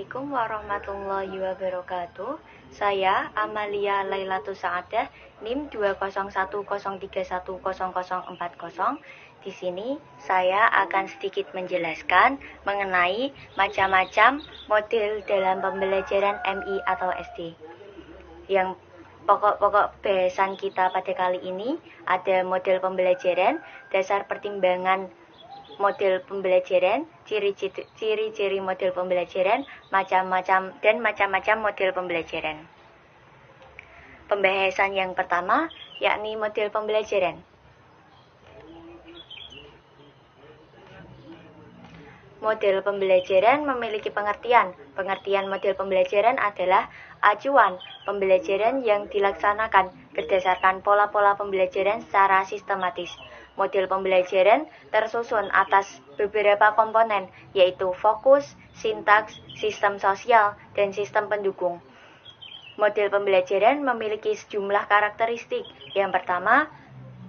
Assalamualaikum warahmatullahi wabarakatuh. Saya Amalia Lailatul Saadah, NIM 20103100040. Di sini saya akan sedikit menjelaskan mengenai macam-macam model dalam pembelajaran MI atau SD. Yang pokok-pokok bahasan kita pada kali ini ada model pembelajaran, dasar pertimbangan model pembelajaran, ciri-ciri model pembelajaran, macam-macam model pembelajaran. Pembahasan yang pertama yakni model pembelajaran. Model pembelajaran memiliki pengertian. Pengertian model pembelajaran adalah acuan pembelajaran yang dilaksanakan berdasarkan pola-pola pembelajaran secara sistematis. Model pembelajaran tersusun atas beberapa komponen, yaitu fokus, sintaks, sistem sosial, dan sistem pendukung. Model pembelajaran memiliki sejumlah karakteristik. Yang pertama,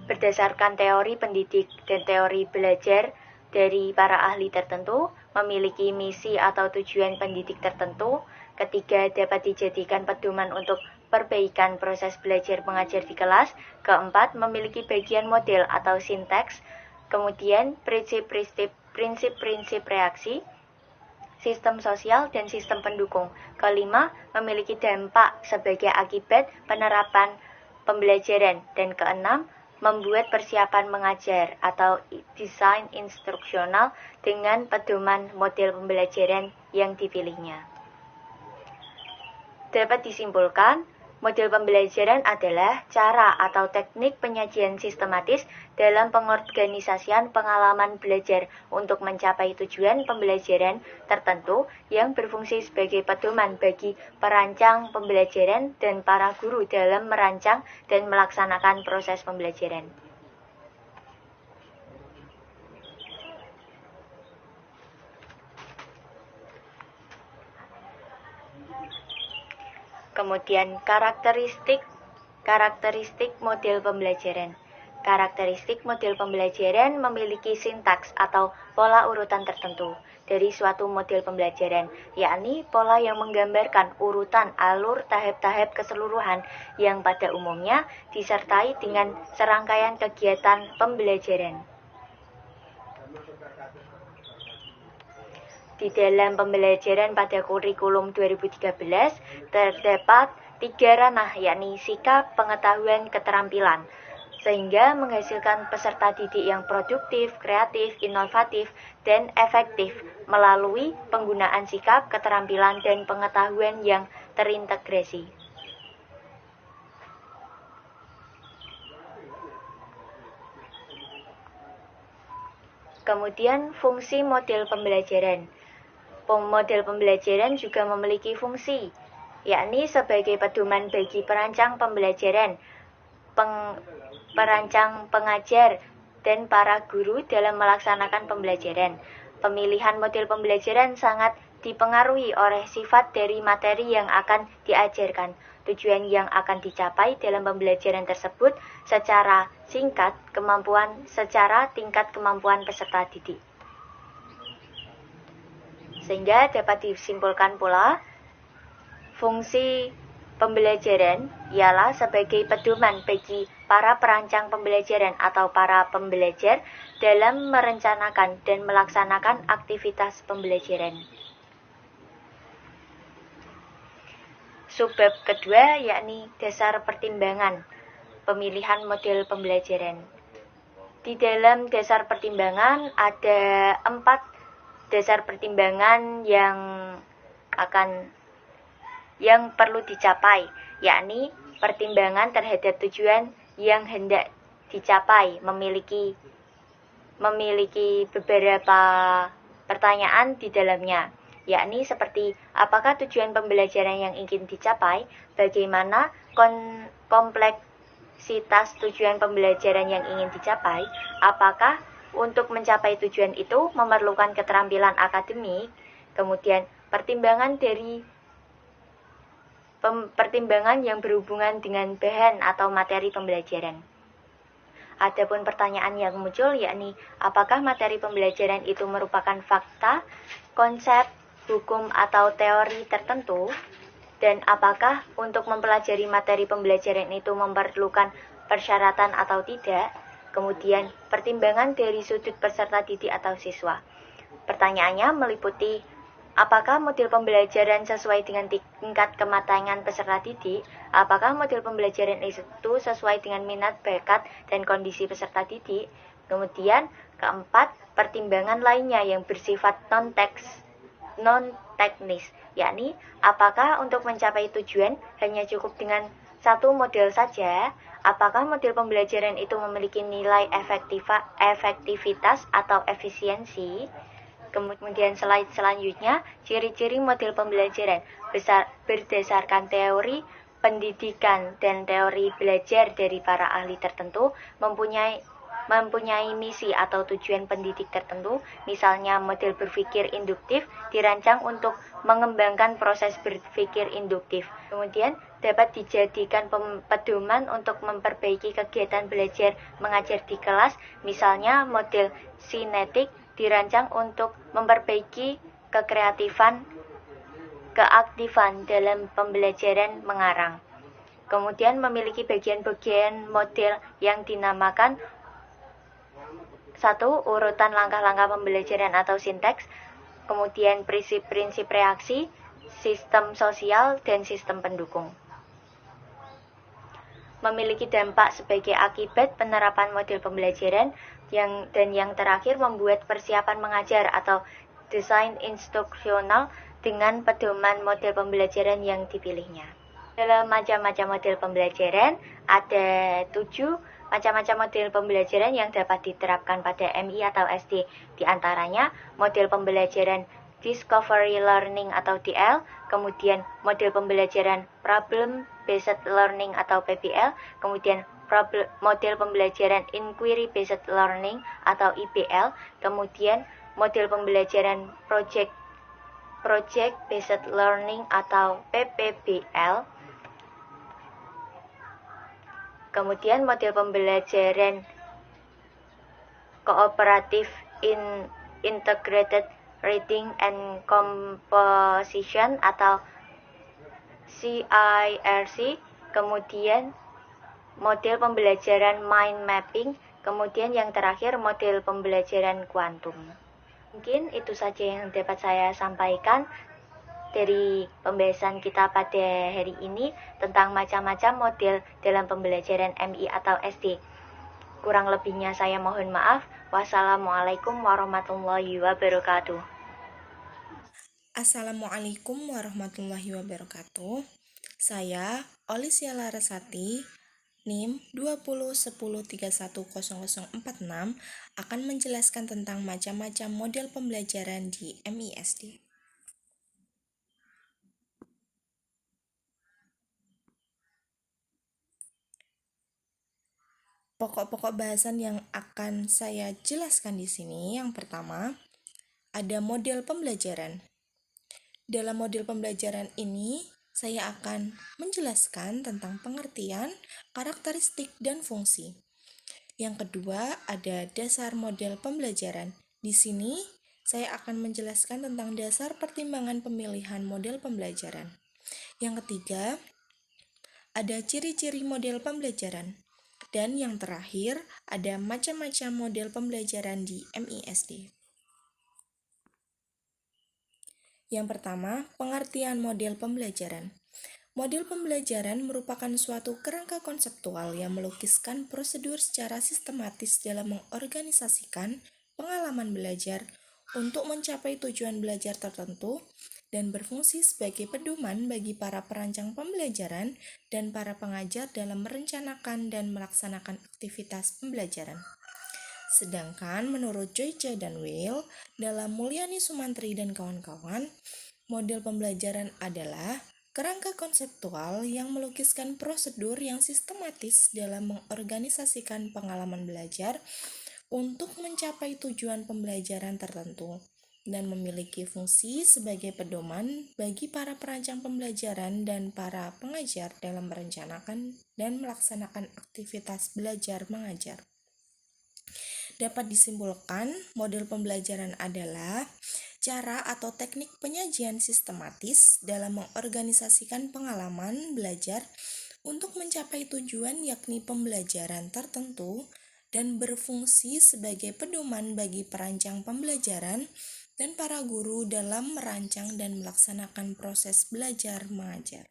berdasarkan teori pendidik dan teori belajar dari para ahli tertentu, memiliki misi atau tujuan pendidik tertentu. Ketiga, dapat dijadikan pedoman untuk perbaikan proses belajar mengajar di kelas. Keempat, memiliki bagian model atau sintaks. Kemudian, prinsip-prinsip reaksi, sistem sosial, dan sistem pendukung. Kelima, memiliki dampak sebagai akibat penerapan pembelajaran. Dan keenam, membuat persiapan mengajar atau desain instruksional dengan pedoman model pembelajaran yang dipilihnya. Dapat disimpulkan, model pembelajaran adalah cara atau teknik penyajian sistematis dalam pengorganisasian pengalaman belajar untuk mencapai tujuan pembelajaran tertentu yang berfungsi sebagai pedoman bagi perancang pembelajaran dan para guru dalam merancang dan melaksanakan proses pembelajaran. Kemudian karakteristik model pembelajaran. Karakteristik model pembelajaran memiliki sintaks atau pola urutan tertentu dari suatu model pembelajaran, yakni pola yang menggambarkan urutan alur tahap-tahap keseluruhan yang pada umumnya disertai dengan serangkaian kegiatan pembelajaran. Di dalam pembelajaran pada kurikulum 2013 terdapat 3 ranah, yakni sikap, pengetahuan, keterampilan, sehingga menghasilkan peserta didik yang produktif, kreatif, inovatif, dan efektif melalui penggunaan sikap, keterampilan, dan pengetahuan yang terintegrasi. Kemudian fungsi model pembelajaran. Model pembelajaran juga memiliki fungsi, yakni sebagai pedoman bagi perancang pembelajaran, perancang pengajar, dan para guru dalam melaksanakan pembelajaran. Pemilihan model pembelajaran sangat dipengaruhi oleh sifat dari materi yang akan diajarkan, tujuan yang akan dicapai dalam pembelajaran tersebut secara tingkat kemampuan peserta didik. Sehingga dapat disimpulkan pula, fungsi pembelajaran ialah sebagai pedoman bagi para perancang pembelajaran atau para pembelajar dalam merencanakan dan melaksanakan aktivitas pembelajaran. Subbab kedua yakni dasar pertimbangan pemilihan model pembelajaran. Di dalam dasar pertimbangan ada 4 dasar pertimbangan yang perlu dicapai, yakni pertimbangan terhadap tujuan yang hendak dicapai, memiliki beberapa pertanyaan di dalamnya, yakni seperti apakah tujuan pembelajaran yang ingin dicapai, bagaimana kompleksitas tujuan pembelajaran yang ingin dicapai, apakah untuk mencapai tujuan itu memerlukan keterampilan akademik, kemudian pertimbangan yang berhubungan dengan bahan atau materi pembelajaran. Adapun pertanyaan yang muncul yakni apakah materi pembelajaran itu merupakan fakta, konsep, hukum atau teori tertentu, dan apakah untuk mempelajari materi pembelajaran itu memerlukan persyaratan atau tidak. Kemudian, pertimbangan dari sudut peserta didik atau siswa. Pertanyaannya meliputi apakah model pembelajaran sesuai dengan tingkat kematangan peserta didik, apakah model pembelajaran itu sesuai dengan minat, bakat, dan kondisi peserta didik. Kemudian, keempat, pertimbangan lainnya yang bersifat non-teknis, yakni apakah untuk mencapai tujuan hanya cukup dengan satu model saja, apakah model pembelajaran itu memiliki nilai efektivitas atau efisiensi. Kemudian slide selanjutnya, ciri-ciri model pembelajaran berdasarkan teori pendidikan dan teori belajar dari para ahli tertentu mempunyai misi atau tujuan pendidik tertentu. Misalnya model berpikir induktif dirancang untuk mengembangkan proses berpikir induktif. Kemudian dapat dijadikan pedoman untuk memperbaiki kegiatan belajar mengajar di kelas. Misalnya model sinetik dirancang untuk memperbaiki keaktifan dalam pembelajaran mengarang. Kemudian memiliki bagian-bagian model yang dinamakan 1. Urutan langkah-langkah pembelajaran atau sinteks, kemudian prinsip-prinsip reaksi, sistem sosial, dan sistem pendukung. Memiliki dampak sebagai akibat penerapan model pembelajaran dan yang terakhir membuat persiapan mengajar atau desain instruksional dengan pedoman model pembelajaran yang dipilihnya. Dalam macam-macam model pembelajaran, ada 7 macam-macam model pembelajaran yang dapat diterapkan pada MI atau SD. Di antaranya model pembelajaran Discovery Learning atau DL, kemudian model pembelajaran Problem Based Learning atau PBL, kemudian model pembelajaran Inquiry Based Learning atau IBL, kemudian model pembelajaran Project Based Learning atau PPBL, kemudian model pembelajaran Cooperative Integrated Reading and Composition atau CIRC, kemudian model pembelajaran mind mapping, kemudian yang terakhir model pembelajaran kuantum. Mungkin itu saja yang dapat saya sampaikan dari pembahasan kita pada hari ini tentang macam-macam model dalam pembelajaran MI atau SD. Kurang lebihnya saya mohon maaf. Wassalamualaikum warahmatullahi wabarakatuh. Assalamualaikum warahmatullahi wabarakatuh. Saya Olisia Larasati, NIM 2010310046 akan menjelaskan tentang macam-macam model pembelajaran di MISD. Pokok-pokok bahasan yang akan saya jelaskan di sini, yang pertama, ada model pembelajaran. Dalam model pembelajaran ini, saya akan menjelaskan tentang pengertian, karakteristik, dan fungsi. Yang kedua, ada dasar model pembelajaran. Di sini, saya akan menjelaskan tentang dasar pertimbangan pemilihan model pembelajaran. Yang ketiga, ada ciri-ciri model pembelajaran. Dan yang terakhir, ada macam-macam model pembelajaran di MISD. Yang pertama, pengertian model pembelajaran. Model pembelajaran merupakan suatu kerangka konseptual yang melukiskan prosedur secara sistematis dalam mengorganisasikan pengalaman belajar untuk mencapai tujuan belajar tertentu dan berfungsi sebagai pedoman bagi para perancang pembelajaran dan para pengajar dalam merencanakan dan melaksanakan aktivitas pembelajaran. Sedangkan menurut Joyce dan Will, dalam Mulyani Sumantri dan kawan-kawan, model pembelajaran adalah kerangka konseptual yang melukiskan prosedur yang sistematis dalam mengorganisasikan pengalaman belajar untuk mencapai tujuan pembelajaran tertentu dan memiliki fungsi sebagai pedoman bagi para perancang pembelajaran dan para pengajar dalam merencanakan dan melaksanakan aktivitas belajar mengajar. Dapat disimpulkan, model pembelajaran adalah cara atau teknik penyajian sistematis dalam mengorganisasikan pengalaman belajar untuk mencapai tujuan yakni pembelajaran tertentu dan berfungsi sebagai pedoman bagi perancang pembelajaran dan para guru dalam merancang dan melaksanakan proses belajar mengajar.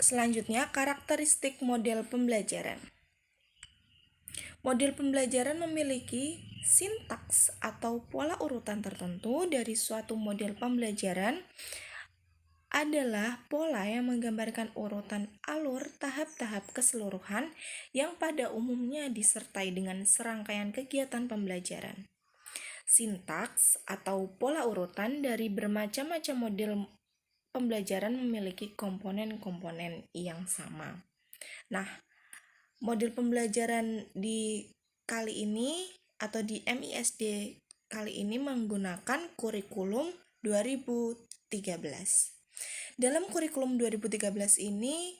Selanjutnya, karakteristik model pembelajaran. Model pembelajaran memiliki sintaks atau pola urutan tertentu dari suatu model pembelajaran adalah pola yang menggambarkan urutan alur tahap-tahap keseluruhan yang pada umumnya disertai dengan serangkaian kegiatan pembelajaran. Sintaks atau pola urutan dari bermacam-macam model pembelajaran memiliki komponen-komponen yang sama. Nah, model pembelajaran di kali ini atau di MISD kali ini menggunakan kurikulum 2013. Dalam kurikulum 2013 ini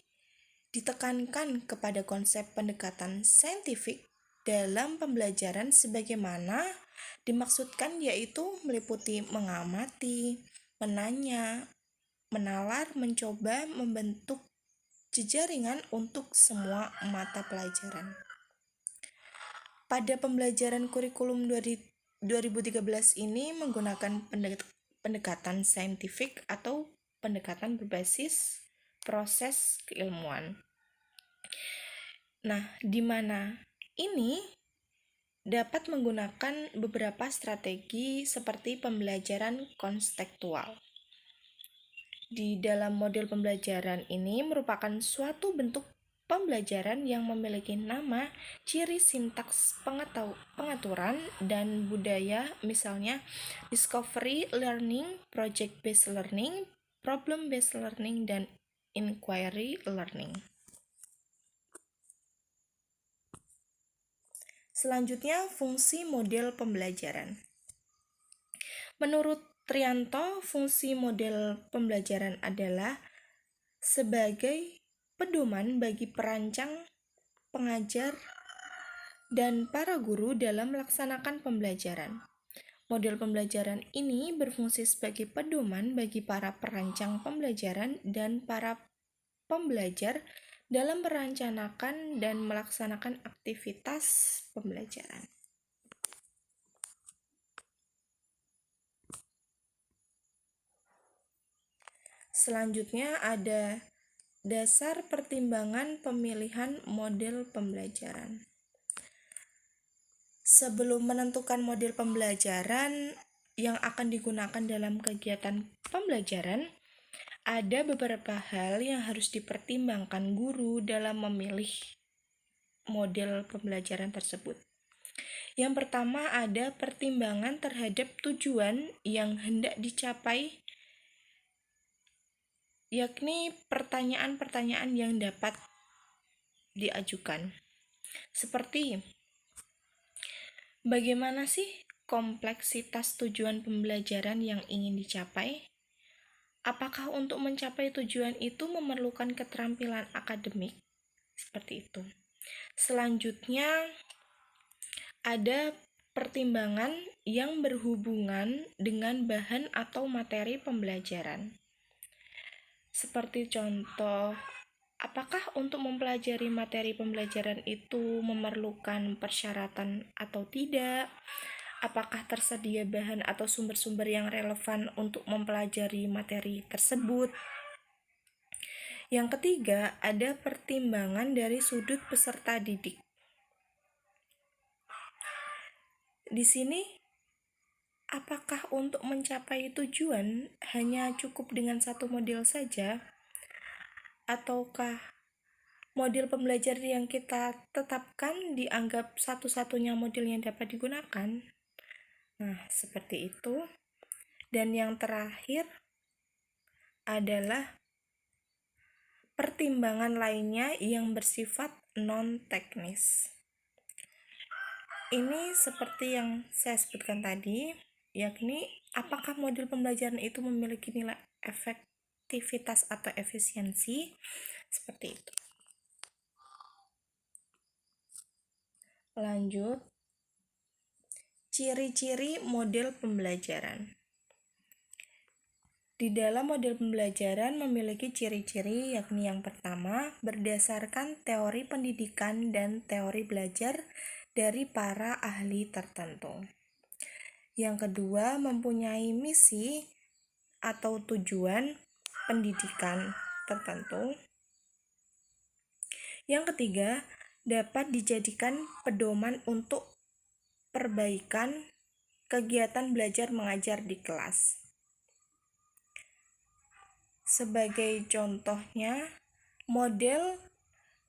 ditekankan kepada konsep pendekatan saintifik dalam pembelajaran sebagaimana dimaksudkan, yaitu meliputi mengamati, menanya, menalar, mencoba, membentuk jejaringan untuk semua mata pelajaran. Pada pembelajaran kurikulum 2013 ini menggunakan pendekatan saintifik atau pendekatan berbasis proses keilmuan. Nah, di mana ini dapat menggunakan beberapa strategi seperti pembelajaran konstekstual. Di dalam model pembelajaran ini merupakan suatu bentuk pembelajaran yang memiliki nama, ciri, sintaks, pengaturan, dan budaya, misalnya discovery learning, project-based learning, problem-based learning, dan inquiry learning. Selanjutnya, fungsi model pembelajaran. Menurut Trianto, fungsi model pembelajaran adalah sebagai pedoman bagi perancang, pengajar, dan para guru dalam melaksanakan pembelajaran. Model pembelajaran ini berfungsi sebagai pedoman bagi para perancang pembelajaran dan para pembelajar dalam merencanakan dan melaksanakan aktivitas pembelajaran. Selanjutnya ada dasar pertimbangan pemilihan model pembelajaran. Sebelum menentukan model pembelajaran yang akan digunakan dalam kegiatan pembelajaran, ada beberapa hal yang harus dipertimbangkan guru dalam memilih model pembelajaran tersebut. Yang pertama ada pertimbangan terhadap tujuan yang hendak dicapai, yakni pertanyaan-pertanyaan yang dapat diajukan. Seperti, bagaimana sih kompleksitas tujuan pembelajaran yang ingin dicapai? Apakah untuk mencapai tujuan itu memerlukan keterampilan akademik? Seperti itu. Selanjutnya, ada pertimbangan yang berhubungan dengan bahan atau materi pembelajaran. Seperti contoh, apakah untuk mempelajari materi pembelajaran itu memerlukan persyaratan atau tidak? Apakah tersedia bahan atau sumber-sumber yang relevan untuk mempelajari materi tersebut? Yang ketiga, ada pertimbangan dari sudut peserta didik. Di sini, apakah untuk mencapai tujuan hanya cukup dengan satu model saja? Ataukah model pembelajaran yang kita tetapkan dianggap satu-satunya model yang dapat digunakan? Nah, seperti itu. Dan yang terakhir adalah pertimbangan lainnya yang bersifat non-teknis. Ini seperti yang saya sebutkan tadi, yakni apakah model pembelajaran itu memiliki nilai efek efektivitas atau efisiensi, seperti itu. Lanjut, ciri-ciri model pembelajaran. Di dalam model pembelajaran memiliki ciri-ciri, yakni yang pertama, berdasarkan teori pendidikan dan teori belajar dari para ahli tertentu. Yang kedua, mempunyai misi atau tujuan pendidikan tertentu. Yang ketiga, dapat dijadikan pedoman untuk perbaikan kegiatan belajar mengajar di kelas. Sebagai contohnya, model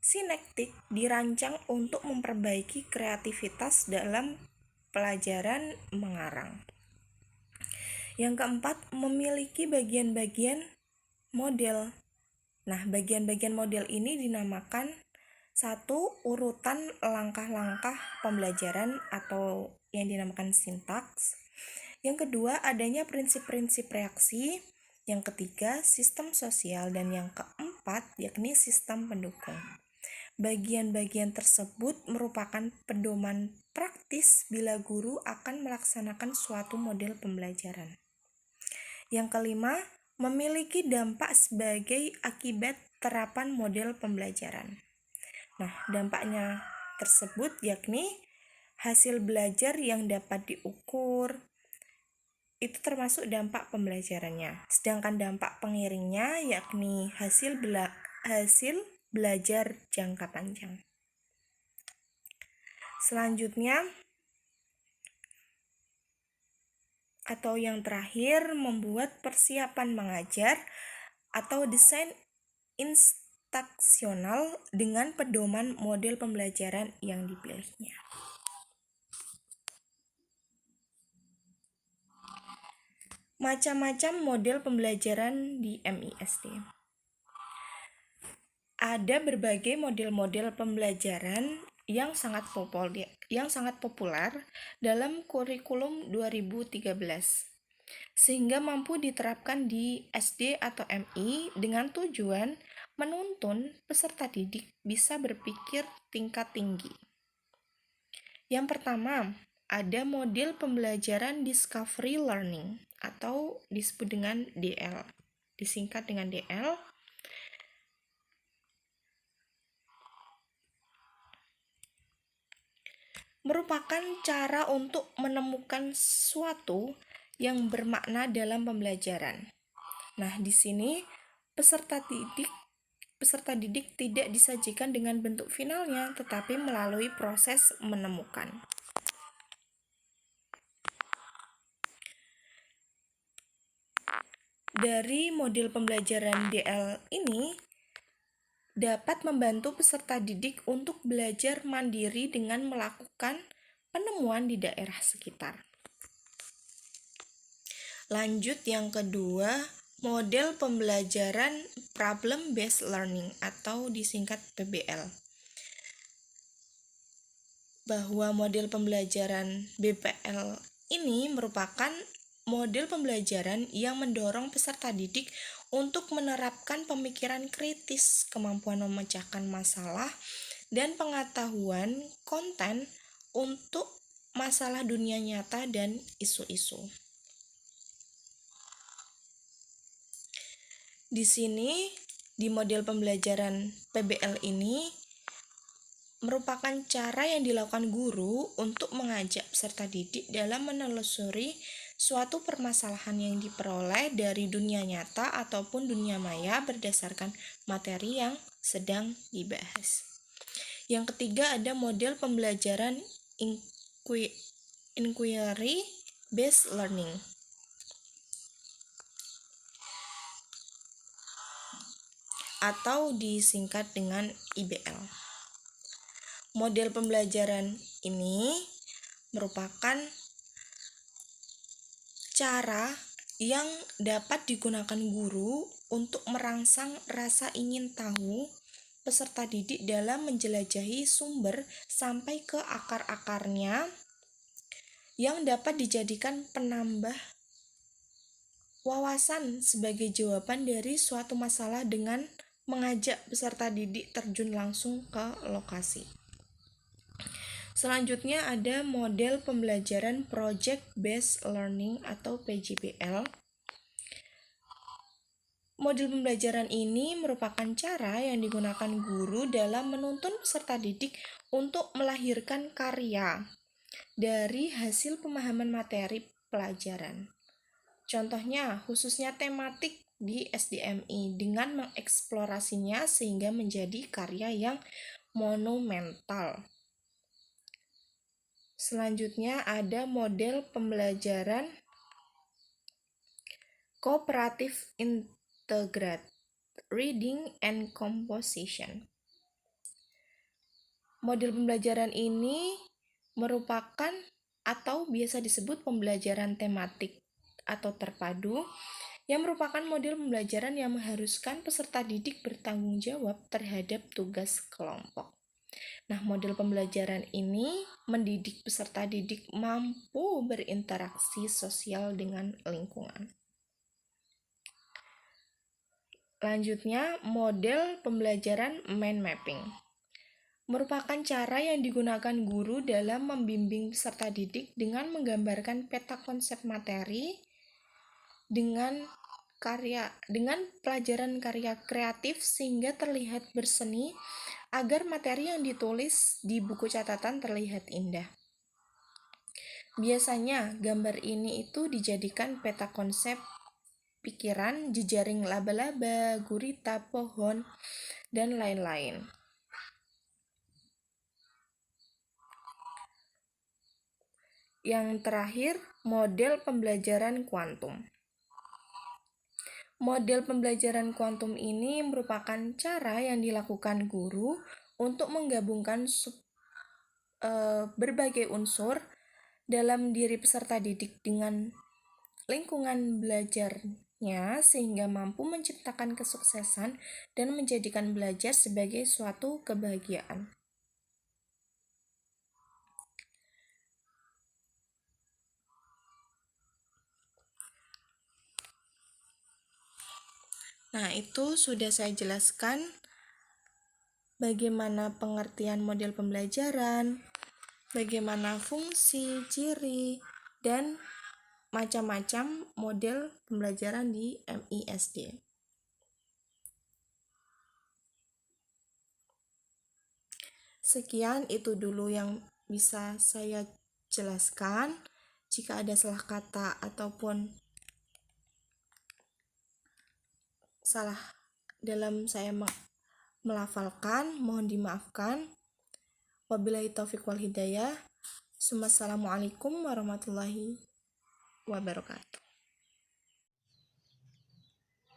sinektik dirancang untuk memperbaiki kreativitas dalam pelajaran mengarang. Yang keempat, memiliki bagian-bagian model. Nah, bagian-bagian model ini dinamakan satu, urutan langkah-langkah pembelajaran atau yang dinamakan sintaks. Yang kedua, adanya prinsip-prinsip reaksi. Yang ketiga, sistem sosial. Dan yang keempat, yakni sistem pendukung. Bagian-bagian tersebut merupakan pedoman praktis bila guru akan melaksanakan suatu model pembelajaran. Yang kelima, memiliki dampak sebagai akibat terapan model pembelajaran. Nah, dampaknya tersebut yakni hasil belajar yang dapat diukur, itu termasuk dampak pembelajarannya. Sedangkan dampak pengiringnya yakni hasil belajar jangka panjang. Selanjutnya, atau yang terakhir, membuat persiapan mengajar atau desain instruksional dengan pedoman model pembelajaran yang dipilihnya. Macam-macam model pembelajaran di MISD. Ada berbagai model-model pembelajaran yang sangat populer dalam kurikulum 2013, sehingga mampu diterapkan di SD atau MI dengan tujuan menuntun peserta didik bisa berpikir tingkat tinggi. Yang pertama, ada model pembelajaran discovery learning atau disebut dengan DL, disingkat dengan DL. Merupakan cara untuk menemukan sesuatu yang bermakna dalam pembelajaran. Nah, di sini peserta didik tidak disajikan dengan bentuk finalnya, tetapi melalui proses menemukan. Dari model pembelajaran DL ini dapat membantu peserta didik untuk belajar mandiri dengan melakukan penemuan di daerah sekitar. Lanjut, yang kedua, model pembelajaran problem based learning atau disingkat PBL. Bahwa model pembelajaran BPL ini merupakan model pembelajaran yang mendorong peserta didik untuk menerapkan pemikiran kritis, kemampuan memecahkan masalah, dan pengetahuan konten untuk masalah dunia nyata dan isu-isu. Di sini, di model pembelajaran PBL ini merupakan cara yang dilakukan guru untuk mengajak peserta didik dalam menelusuri suatu permasalahan yang diperoleh dari dunia nyata ataupun dunia maya berdasarkan materi yang sedang dibahas. Yang ketiga, ada model pembelajaran inquiry based learning atau disingkat dengan IBL. Model pembelajaran ini merupakan cara yang dapat digunakan guru untuk merangsang rasa ingin tahu peserta didik dalam menjelajahi sumber sampai ke akar-akarnya yang dapat dijadikan penambah wawasan sebagai jawaban dari suatu masalah dengan mengajak peserta didik terjun langsung ke lokasi. Selanjutnya ada model pembelajaran Project Based Learning atau PJBL. Model pembelajaran ini merupakan cara yang digunakan guru dalam menuntun peserta didik untuk melahirkan karya dari hasil pemahaman materi pelajaran. Contohnya, khususnya tematik di SDMI dengan mengeksplorasinya sehingga menjadi karya yang monumental. Selanjutnya ada model pembelajaran kooperatif integrated reading and composition. Model pembelajaran ini merupakan atau biasa disebut pembelajaran tematik atau terpadu yang merupakan model pembelajaran yang mengharuskan peserta didik bertanggung jawab terhadap tugas kelompok. Nah, model pembelajaran ini mendidik peserta didik mampu berinteraksi sosial dengan lingkungan. Lanjutnya, model pembelajaran mind mapping merupakan cara yang digunakan guru dalam membimbing peserta didik dengan menggambarkan peta konsep materi dengan pelajaran karya kreatif sehingga terlihat berseni agar materi yang ditulis di buku catatan terlihat indah. Biasanya gambar ini itu dijadikan peta konsep pikiran, jejaring laba-laba, gurita, pohon, dan lain-lain. Yang terakhir, model pembelajaran kuantum. Model pembelajaran kuantum ini merupakan cara yang dilakukan guru untuk menggabungkan berbagai unsur dalam diri peserta didik dengan lingkungan belajarnya sehingga mampu menciptakan kesuksesan dan menjadikan belajar sebagai suatu kebahagiaan. Nah, itu sudah saya jelaskan bagaimana pengertian model pembelajaran, bagaimana fungsi, ciri, dan macam-macam model pembelajaran di MISD. Sekian itu dulu yang bisa saya jelaskan. Jika ada salah kata ataupun salah dalam saya melafalkan, mohon dimaafkan. Wabillahi taufiq wal hidayah. Assalamualaikum warahmatullahi wabarakatuh.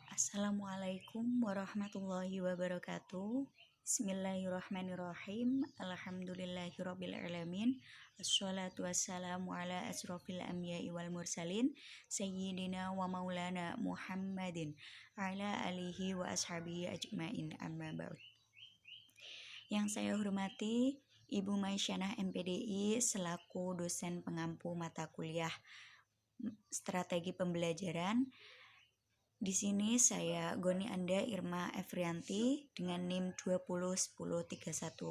Assalamualaikum warahmatullahi wabarakatuh. Bismillahirrahmanirrahim. Alhamdulillahirrabbilalamin. Assalatu wassalamu ala asrofil anbiya'i wal mursalin Sayyidina wa maulana Muhammadin ala alihi wa ashabihi ajma'in amma ba'd. Yang saya hormati Ibu Maisyana MPDI selaku dosen pengampu mata kuliah strategi pembelajaran. Di sini saya Goni Anda Irma Efrianti dengan NIM 2010310049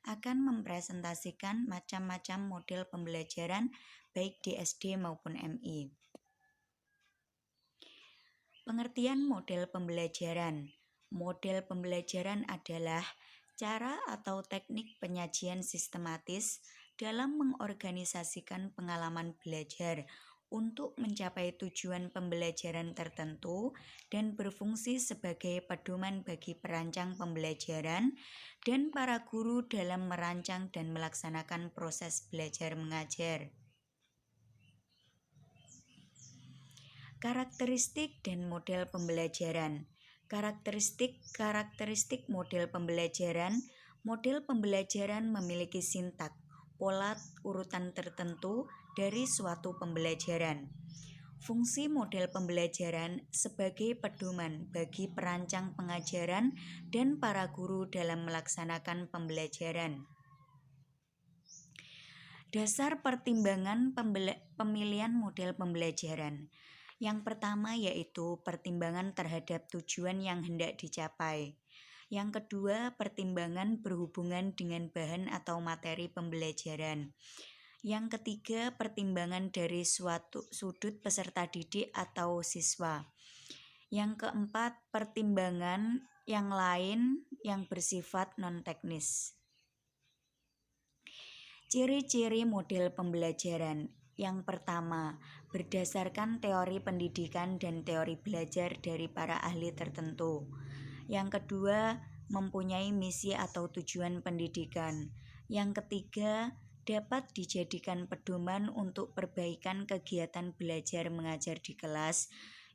akan mempresentasikan macam-macam model pembelajaran baik di SD maupun MI. Pengertian model pembelajaran. Model pembelajaran adalah cara atau teknik penyajian sistematis dalam mengorganisasikan pengalaman belajar untuk mencapai tujuan pembelajaran tertentu dan berfungsi sebagai pedoman bagi perancang pembelajaran dan para guru dalam merancang dan melaksanakan proses belajar mengajar. Karakteristik dan model pembelajaran. Karakteristik model pembelajaran. Model pembelajaran memiliki sintak, pola urutan tertentu dari suatu pembelajaran. Fungsi model pembelajaran sebagai pedoman bagi perancang pengajaran dan para guru dalam melaksanakan pembelajaran. Dasar pertimbangan pemilihan model pembelajaran. Yang pertama yaitu pertimbangan terhadap tujuan yang hendak dicapai. Yang kedua, pertimbangan berhubungan dengan bahan atau materi pembelajaran. Yang ketiga, pertimbangan dari suatu sudut peserta didik atau siswa. Yang keempat, pertimbangan yang lain yang bersifat non-teknis. Ciri-ciri model pembelajaran. Yang pertama, berdasarkan teori pendidikan dan teori belajar dari para ahli tertentu. Yang kedua, mempunyai misi atau tujuan pendidikan. Yang ketiga, dapat dijadikan pedoman untuk perbaikan kegiatan belajar mengajar di kelas.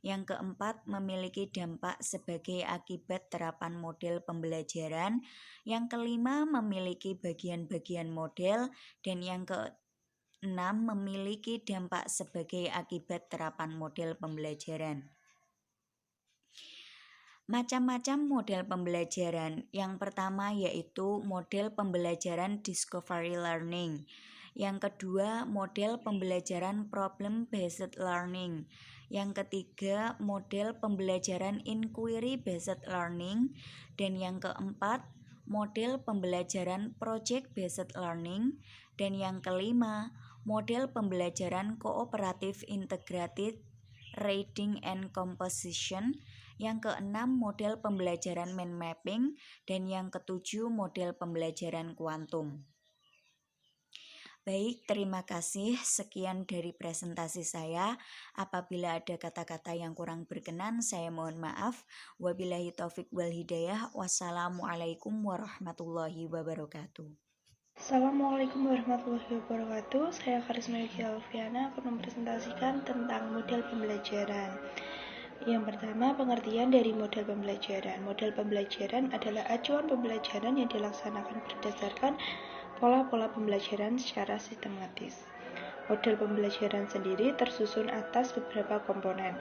Yang keempat, memiliki dampak sebagai akibat terapan model pembelajaran. Yang kelima, memiliki bagian-bagian model. Dan yang keenam, memiliki dampak sebagai akibat terapan model pembelajaran. Macam-macam model pembelajaran. Yang pertama yaitu model pembelajaran discovery learning. Yang kedua, model pembelajaran problem-based learning. Yang ketiga, model pembelajaran inquiry-based learning. Dan yang keempat, model pembelajaran project-based learning. Dan yang kelima, model pembelajaran cooperative integrated reading and composition. Yang keenam, model pembelajaran mind mapping. Dan yang ketujuh, model pembelajaran kuantum. Baik, terima kasih. Sekian dari presentasi saya. Apabila ada kata-kata yang kurang berkenan, saya mohon maaf. Wabillahi taufik wal hidayah. Wassalamualaikum warahmatullahi wabarakatuh. Assalamualaikum warahmatullahi wabarakatuh. Saya Karisma Yuki Alfiana akan mempresentasikan tentang model pembelajaran. Yang pertama, pengertian dari model pembelajaran. Model pembelajaran adalah acuan pembelajaran yang dilaksanakan berdasarkan pola-pola pembelajaran secara sistematis. Model pembelajaran sendiri tersusun atas beberapa komponen,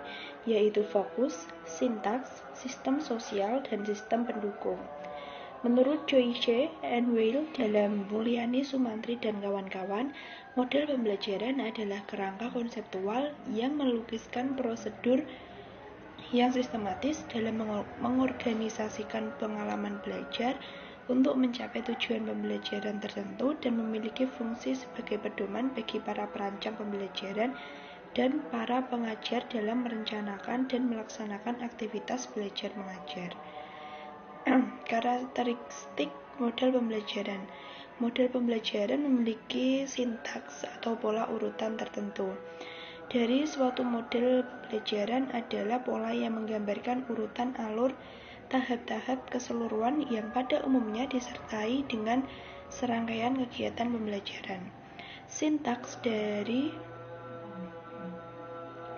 yaitu fokus, sintaks, sistem sosial, dan sistem pendukung. Menurut Joyce and Weil dalam Mulyani Sumantri dan kawan-kawan, model pembelajaran adalah kerangka konseptual yang melukiskan prosedur yang sistematis dalam mengorganisasikan pengalaman belajar untuk mencapai tujuan pembelajaran tertentu dan memiliki fungsi sebagai pedoman bagi para perancang pembelajaran dan para pengajar dalam merencanakan dan melaksanakan aktivitas belajar mengajar. Karakteristik model pembelajaran. Model pembelajaran memiliki sintaks atau pola urutan tertentu. Dari suatu model pembelajaran adalah pola yang menggambarkan urutan alur tahap-tahap keseluruhan yang pada umumnya disertai dengan serangkaian kegiatan pembelajaran. Sintaks dari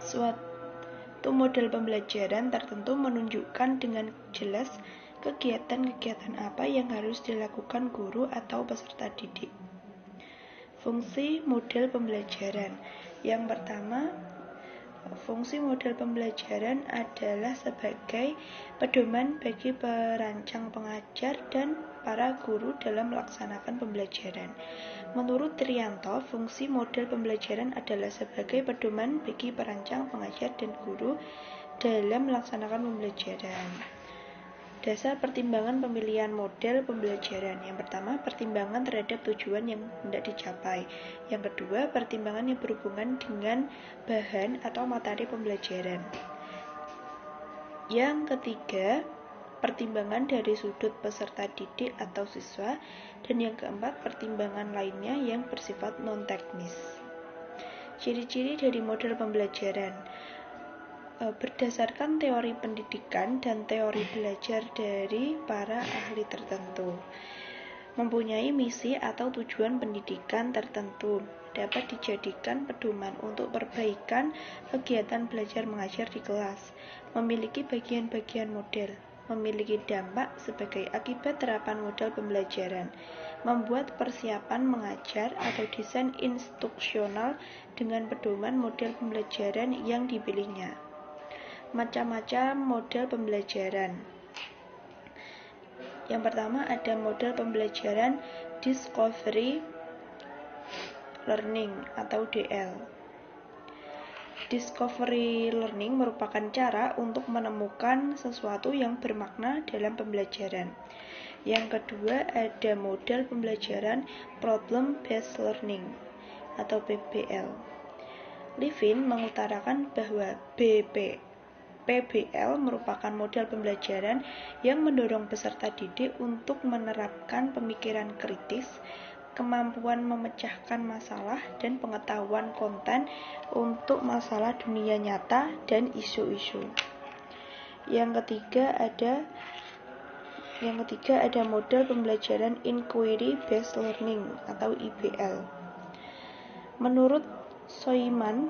suatu model pembelajaran tertentu menunjukkan dengan jelas kegiatan-kegiatan apa yang harus dilakukan guru atau peserta didik. Fungsi model pembelajaran. Yang pertama, fungsi model pembelajaran adalah sebagai pedoman bagi perancang pengajar dan para guru dalam melaksanakan pembelajaran. Menurut Trianto, fungsi model pembelajaran adalah sebagai pedoman bagi perancang pengajar dan guru dalam melaksanakan pembelajaran. Dasar pertimbangan pemilihan model pembelajaran. Yang pertama, pertimbangan terhadap tujuan yang hendak dicapai. Yang kedua, pertimbangan yang berhubungan dengan bahan atau materi pembelajaran. Yang ketiga, pertimbangan dari sudut peserta didik atau siswa. Dan yang keempat, pertimbangan lainnya yang bersifat non-teknis. Ciri-ciri dari model pembelajaran. Berdasarkan teori pendidikan dan teori belajar dari para ahli tertentu, mempunyai misi atau tujuan pendidikan tertentu, dapat dijadikan pedoman untuk perbaikan kegiatan belajar mengajar di kelas, memiliki bagian-bagian model, memiliki dampak sebagai akibat terapan model pembelajaran, membuat persiapan mengajar atau desain instruksional dengan pedoman model pembelajaran yang dipilihnya. Macam-macam model pembelajaran. Yang pertama ada model pembelajaran discovery learning atau DL. Discovery learning merupakan cara untuk menemukan sesuatu yang bermakna dalam pembelajaran. Yang kedua, ada model pembelajaran problem based learning atau PBL. Levin mengutarakan bahwa PBL merupakan model pembelajaran yang mendorong peserta didik untuk menerapkan pemikiran kritis, kemampuan memecahkan masalah, dan pengetahuan konten untuk masalah dunia nyata dan isu-isu. Yang ketiga ada model pembelajaran Inquiry Based Learning atau IBL. Menurut Soymin,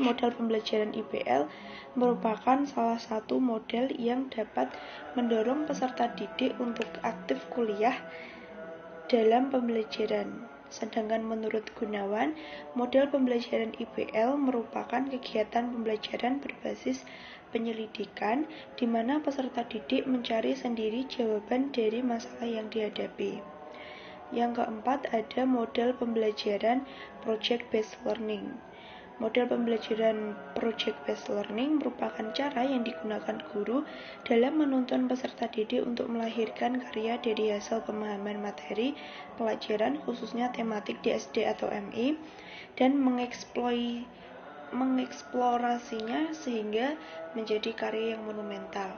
model pembelajaran IBL merupakan salah satu model yang dapat mendorong peserta didik untuk aktif kuliah dalam pembelajaran. Sedangkan menurut Gunawan, model pembelajaran IBL merupakan kegiatan pembelajaran berbasis penyelidikan di mana peserta didik mencari sendiri jawaban dari masalah yang dihadapi. Yang keempat, ada model pembelajaran Project Based Learning. Model pembelajaran Project Based Learning merupakan cara yang digunakan guru dalam menuntun peserta didik untuk melahirkan karya dari hasil pemahaman materi pelajaran, khususnya tematik di SD atau MI, dan mengeksplorasinya sehingga menjadi karya yang monumental.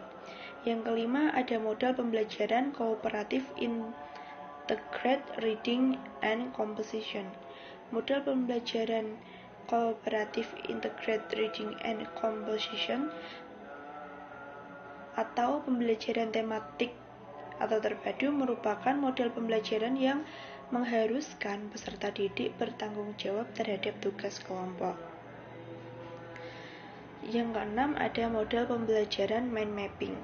Yang kelima, ada model pembelajaran Cooperative Integrated Reading and Composition. Model pembelajaran Cooperative Integrated Reading and Composition atau pembelajaran tematik atau terpadu merupakan model pembelajaran yang mengharuskan peserta didik bertanggung jawab terhadap tugas kelompok. Yang keenam, ada model pembelajaran mind mapping.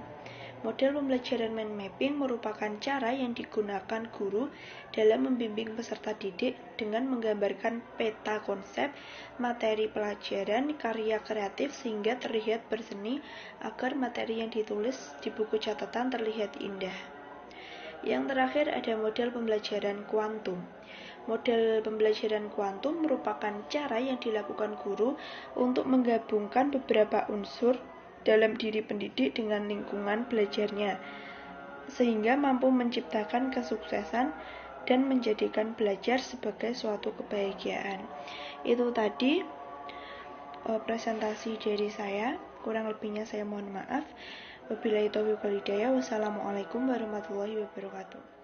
Model pembelajaran mind mapping merupakan cara yang digunakan guru dalam membimbing peserta didik dengan menggambarkan peta konsep, materi pelajaran, karya kreatif sehingga terlihat berseni agar materi yang ditulis di buku catatan terlihat indah. Yang terakhir ada model pembelajaran kuantum. Model pembelajaran kuantum merupakan cara yang dilakukan guru untuk menggabungkan beberapa unsur dalam diri pendidik dengan lingkungan belajarnya, sehingga mampu menciptakan kesuksesan dan menjadikan belajar sebagai suatu kebahagiaan. Itu tadi presentasi dari saya, kurang lebihnya saya mohon maaf. Wabillahi taufiq wal hidayah. Wassalamualaikum warahmatullahi wabarakatuh.